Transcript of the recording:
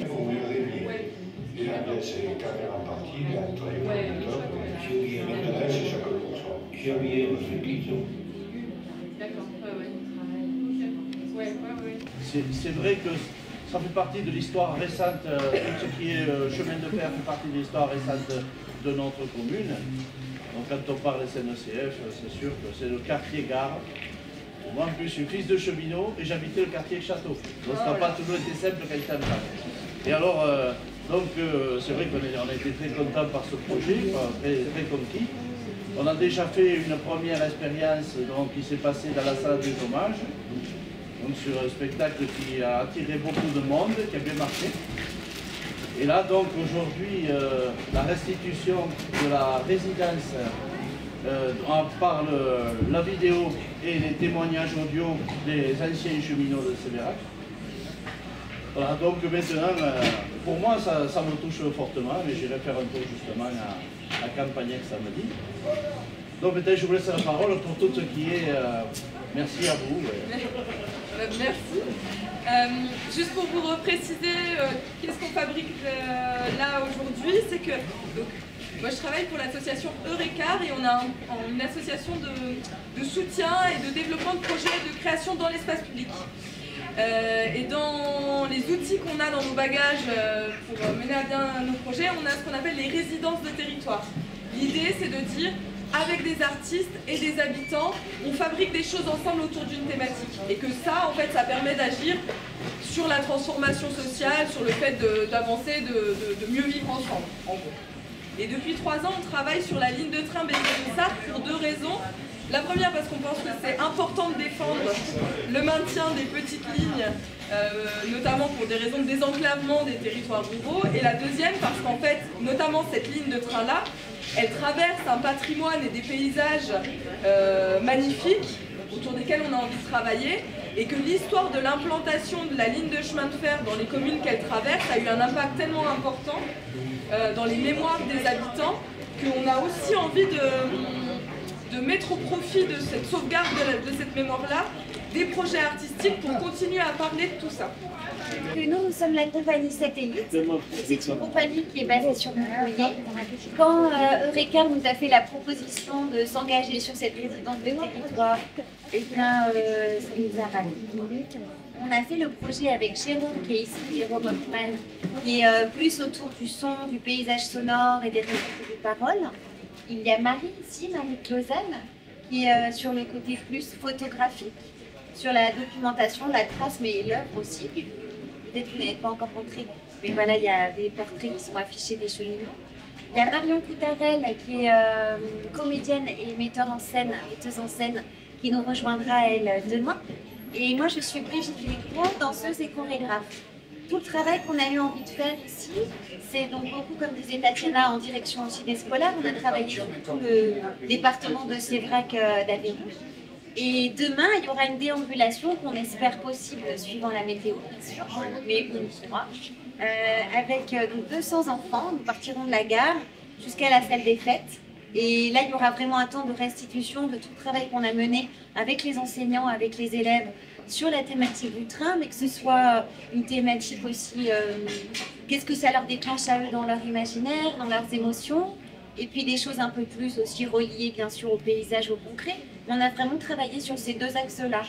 Vous verrez bien. Et là, c'est carrément parti, il a travaillé pour le top, et maintenant, c'est chaque jour. J'ai envie de faire qui sont. D'accord, ouais. C'est vrai que ça fait partie de l'histoire récente, tout ce qui est chemin de fer fait partie de l'histoire récente de notre commune. Donc quand on parle SNCF, c'est sûr que c'est le quartier gare. Moi en plus je suis fils de cheminot et j'habitais le quartier Château. Donc ça n'a pas toujours été simple quand j'étais enfant. Et alors, c'est vrai qu'on a été très contents par ce projet, très conquis. On a déjà fait une première expérience qui s'est passée dans la salle des hommages. Donc sur un spectacle qui a attiré beaucoup de monde, qui a bien marché. Et là donc aujourd'hui, la restitution de la résidence par la vidéo et les témoignages audio des anciens cheminots de Sévérac. Voilà, donc maintenant, pour moi ça me touche fortement, mais j'irai faire un tour justement à Campagnac samedi. Donc peut-être je vous laisse la parole pour tout ce qui est... merci à vous. Merci. Juste pour vous repréciser, qu'est-ce qu'on fabrique là aujourd'hui, c'est que donc, moi je travaille pour l'association Eurecar et on a une association de soutien et de développement de projets de création dans l'espace public. Et dans les outils qu'on a dans nos bagages pour mener à bien nos projets, on a ce qu'on appelle les résidences de territoire. L'idée c'est de dire, avec des artistes et des habitants, on fabrique des choses ensemble autour d'une thématique. Et que ça, en fait, ça permet d'agir sur la transformation sociale, sur le fait d'avancer, de mieux vivre ensemble, en gros. Et depuis 3 ans, on travaille sur la ligne de train Béziers-Ponsard pour 2 raisons. La première, parce qu'on pense que c'est important de défendre le maintien des petites lignes, notamment pour des raisons de désenclavement des territoires ruraux. Et la deuxième, parce qu'en fait, notamment cette ligne de train-là, elle traverse un patrimoine et des paysages magnifiques autour desquels on a envie de travailler et que l'histoire de l'implantation de la ligne de chemin de fer dans les communes qu'elle traverse a eu un impact tellement important dans les mémoires des habitants qu'on a aussi envie de mettre au profit de cette sauvegarde de cette mémoire-là des projets artistiques pour continuer à parler de tout ça. Nous sommes la compagnie Satellite. C'est une compagnie qui est basée sur Montpellier. Quand Eurecar nous a fait la proposition de s'engager sur cette résidence de territoire, eh bien, ça nous a ravis. On a fait le projet avec Jérôme, qui est ici, Jérôme Hoffman, qui est plus autour du son, du paysage sonore et des registres de parole. Il y a Marie ici, Marie Clausane, qui est sur le côté plus photographique, sur la documentation, la trace, mais l'œuvre aussi. Peut-être que vous n'avez pas encore montré, mais voilà, il y a des portraits qui sont affichés des cheminots. Il y a Marion Coutarel, qui est comédienne et metteuse en scène, qui nous rejoindra, elle, demain. Et moi, je suis Brigitte Lécourt, danseuse et chorégraphe. Tout le travail qu'on a eu envie de faire ici, c'est donc beaucoup, comme disait Tatiana, en direction aussi des scolaires. On a travaillé sur tout le département de Séverac-d'Aveyron. Et demain, il y aura une déambulation qu'on espère possible, suivant la météo, bien sûr, mais on y croit, avec donc 200 enfants. Nous partirons de la gare jusqu'à la salle des fêtes. Et là, il y aura vraiment un temps de restitution de tout le travail qu'on a mené avec les enseignants, avec les élèves, sur la thématique du train, mais que ce soit une thématique aussi, qu'est-ce que ça leur déclenche à eux dans leur imaginaire, dans leurs émotions, et puis des choses un peu plus aussi reliées bien sûr au paysage, au concret. On a vraiment travaillé sur ces 2 axes-là,